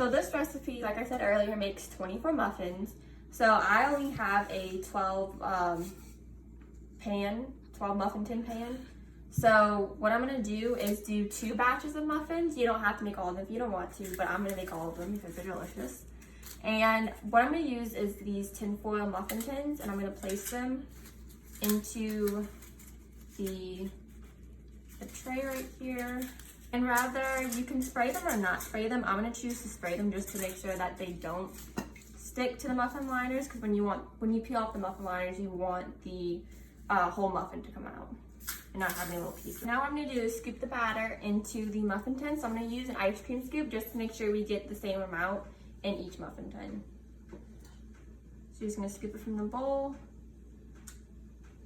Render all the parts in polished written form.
So this recipe, like I said earlier, makes 24 muffins. So I only have a 12 muffin tin pan. So what I'm gonna do is do 2 batches of muffins. You don't have to make all of them if you don't want to, but I'm gonna make all of them because they're delicious. And what I'm gonna use is these tinfoil muffin tins, and I'm gonna place them into the tray right here. And rather, you can spray them or not spray them. I'm gonna choose to spray them just to make sure that they don't stick to the muffin liners, because when you peel off the muffin liners, you want the whole muffin to come out and not have any little pieces. Now what I'm gonna do is scoop the batter into the muffin tin. So I'm gonna use an ice cream scoop just to make sure we get the same amount in each muffin tin. So you're just gonna scoop it from the bowl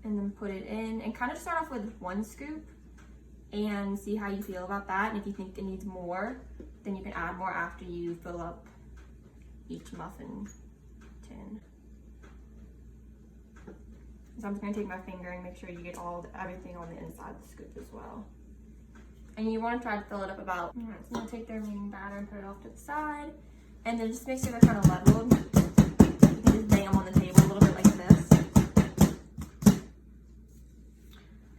and then put it in, and kind of start off with 1 scoop and see how you feel about that. And if you think it needs more, then you can add more after you fill up each muffin tin. So I'm just gonna take my finger and make sure you get everything on the inside of the scoop as well. And you wanna try to fill it up about, alright, so I'm gonna take the remaining batter and put it off to the side. And then just make sure they're kind of leveled. You can just bang them on the table a little bit like this.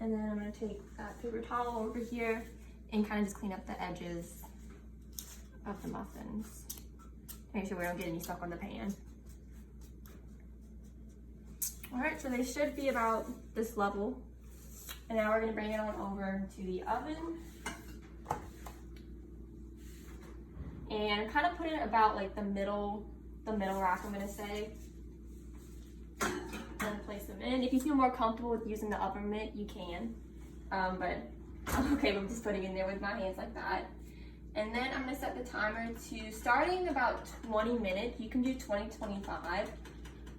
And then I'm gonna take that paper towel over here and kind of just clean up the edges of the muffins. Make sure we don't get any stuck on the pan. All right, so they should be about this level. And now we're gonna bring it on over to the oven. And kind of put it about like the middle rack, I'm gonna say. And place them in. If you feel more comfortable with using the oven mitt, you can. But I'm okay with just putting it in there with my hands like that. And then I'm gonna set the timer to starting about 20 minutes. You can do 20, 25.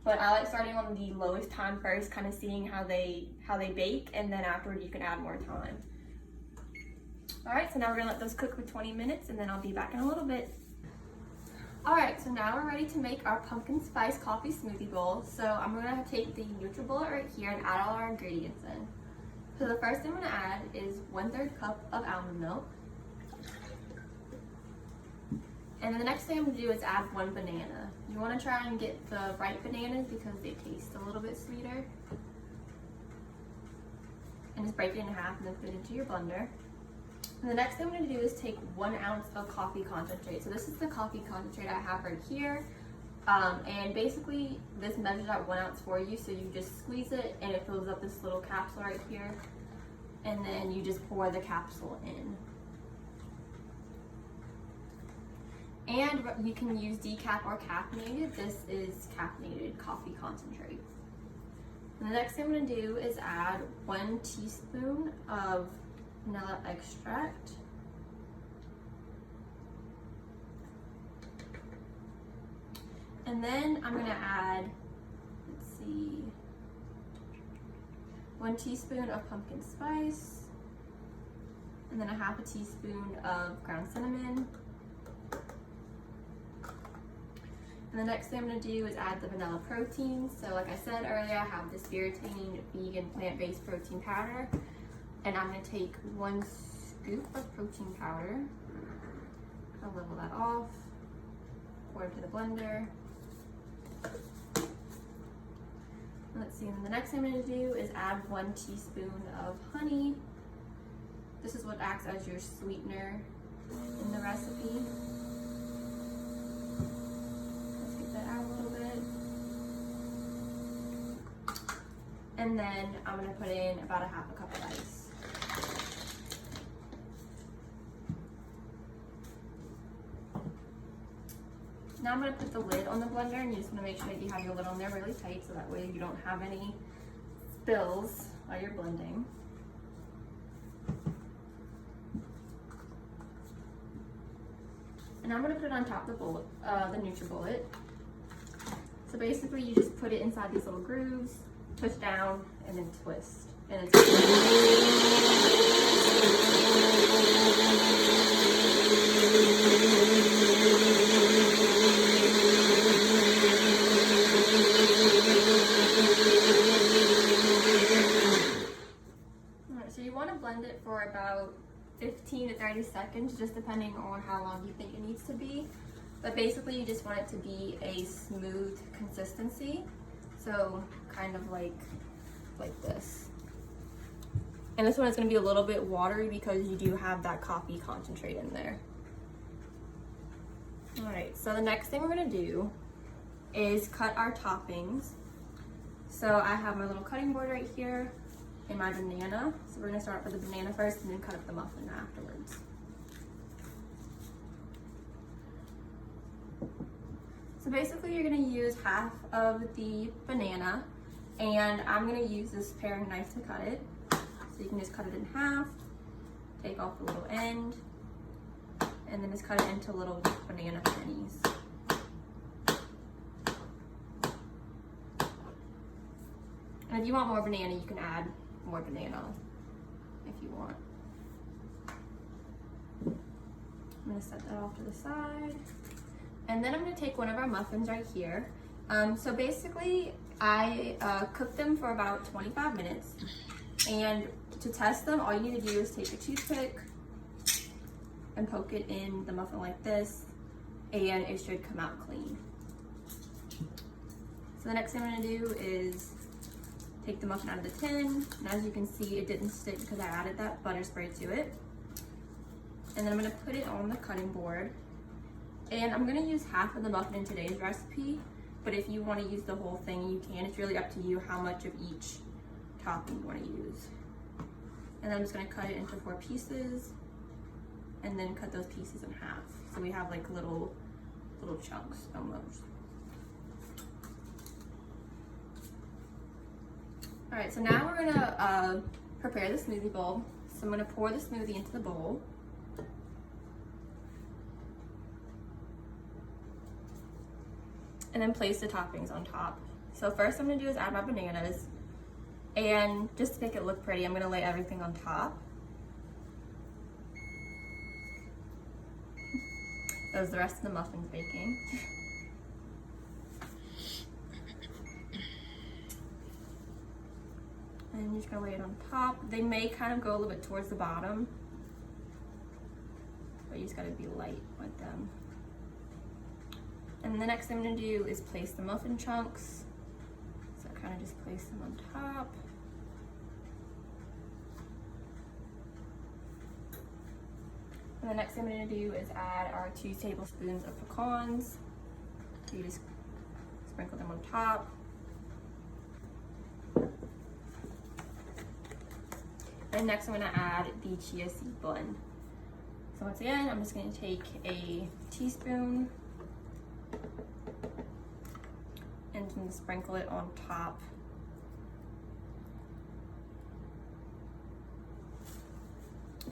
But I like starting on the lowest time first, kind of seeing how they bake, and then afterward you can add more time. All right, so now we're gonna let those cook for 20 minutes, and then I'll be back in a little bit. All right, so now we're ready to make our pumpkin spice coffee smoothie bowl. So I'm gonna take the NutriBullet right here and add all our ingredients in. So the first thing I'm gonna add is 1/3 cup of almond milk. And then the next thing I'm gonna do is add 1 banana. You wanna try and get the ripe bananas because they taste a little bit sweeter. And just break it in half and then put it into your blender. And the next thing I'm gonna do is take 1 ounce of coffee concentrate. So this is the coffee concentrate I have right here. And basically this measures out 1 ounce for you. So you just squeeze it and it fills up this little capsule right here. And then you just pour the capsule in. And you can use decaf or caffeinated. This is caffeinated coffee concentrate. And the next thing I'm gonna do is add 1 teaspoon of vanilla extract. And then I'm gonna add, 1 teaspoon of pumpkin spice, and then 1/2 teaspoon of ground cinnamon. And the next thing I'm gonna do is add the vanilla protein. So like I said earlier, I have this Spiritain vegan plant-based protein powder. And I'm gonna take 1 scoop of protein powder. I'll level that off, pour it into the blender. Let's see, and the next thing I'm gonna do is add 1 teaspoon of honey. This is what acts as your sweetener in the recipe. And then I'm gonna put in about 1/2 cup of ice. Now I'm gonna put the lid on the blender, and you just wanna make sure that you have your lid on there really tight so that way you don't have any spills while you're blending. And I'm gonna put it on top of the NutriBullet. So basically you just put it inside these little grooves, push down, and then twist. And it's Alright, so you want to blend it for about 15 to 30 seconds, just depending on how long you think it needs to be. But basically you just want it to be a smooth consistency. So kind of like this. And this one is going to be a little bit watery because you do have that coffee concentrate in there. All right, so the next thing we're going to do is cut our toppings. So I have my little cutting board right here and my banana. So we're going to start with the banana first and then cut up the muffin afterwards. So basically you're going to use half of the banana, and I'm going to use this paring knife to cut it. So you can just cut it in half, take off the little end, and then just cut it into little banana pennies. And if you want more banana, you can add more banana if you want. I'm gonna set that off to the side. And then I'm gonna take one of our muffins right here. So basically, I cooked them for about 25 minutes. And to test them, all you need to do is take a toothpick and poke it in the muffin like this, and it should come out clean. So the next thing I'm gonna do is take the muffin out of the tin, and as you can see, it didn't stick because I added that butter spray to it. And then I'm gonna put it on the cutting board. And I'm gonna use half of the muffin in today's recipe, but if you wanna use the whole thing, you can. It's really up to you how much of each topping you wanna use. And then I'm just gonna cut it into 4 pieces, and then cut those pieces in half. So we have like little chunks almost. All right, so now we're gonna prepare the smoothie bowl. So I'm gonna pour the smoothie into the bowl. And then place the toppings on top. So first I'm gonna do is add my bananas. And just to make it look pretty, I'm gonna lay everything on top. That was the rest of the muffins baking. And you're just gonna lay it on top. They may kind of go a little bit towards the bottom, but you just gotta be light with them. And the next thing I'm gonna do is place the muffin chunks. So kind of just place them on top. And the next thing I'm gonna do is add our 2 tablespoons of pecans. So you just sprinkle them on top. And next I'm gonna add the chia seed blend. So once again, I'm just gonna take a teaspoon and then sprinkle it on top.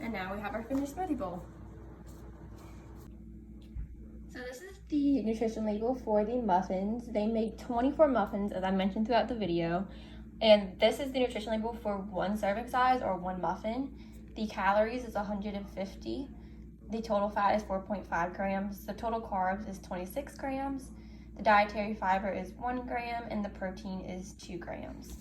And now we have our finished smoothie bowl. So this is the nutrition label for the muffins. They make 24 muffins, as I mentioned throughout the video. And this is the nutrition label for 1 serving size or 1 muffin. The calories is 150. The total fat is 4.5 grams. The total carbs is 26 grams. The dietary fiber is 1 gram, and the protein is 2 grams.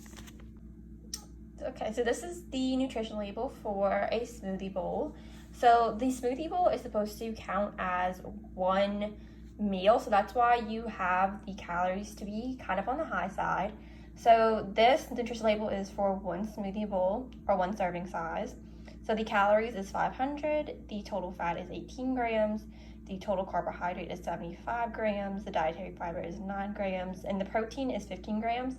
Okay, so this is the nutrition label for a smoothie bowl. So the smoothie bowl is supposed to count as 1 meal, so that's why you have the calories to be kind of on the high side. So this nutrition label is for 1 smoothie bowl or 1 serving size. So the calories is 500, the total fat is 18 grams, the total carbohydrate is 75 grams, the dietary fiber is 9 grams, and the protein is 15 grams.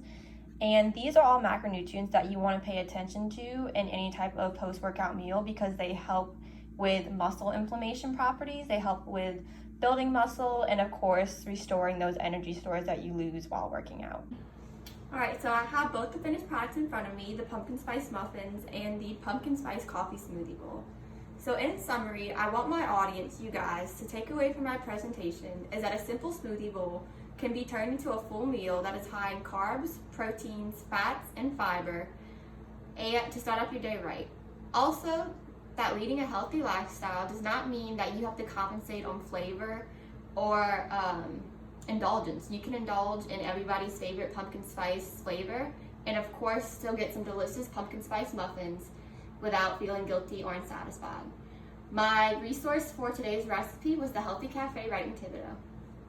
And these are all macronutrients that you want to pay attention to in any type of post-workout meal because they help with muscle inflammation properties, they help with building muscle, and of course, restoring those energy stores that you lose while working out. All right, so I have both the finished products in front of me, the pumpkin spice muffins and the pumpkin spice coffee smoothie bowl. So in summary, I want my audience, you guys, to take away from my presentation is that a simple smoothie bowl can be turned into a full meal that is high in carbs, proteins, fats, and fiber, and to start off your day right. Also, that leading a healthy lifestyle does not mean that you have to compensate on flavor or indulgence. You can indulge in everybody's favorite pumpkin spice flavor and of course still get some delicious pumpkin spice muffins without feeling guilty or unsatisfied. My resource for today's recipe was the Healthy Cafe right in Thibodaux.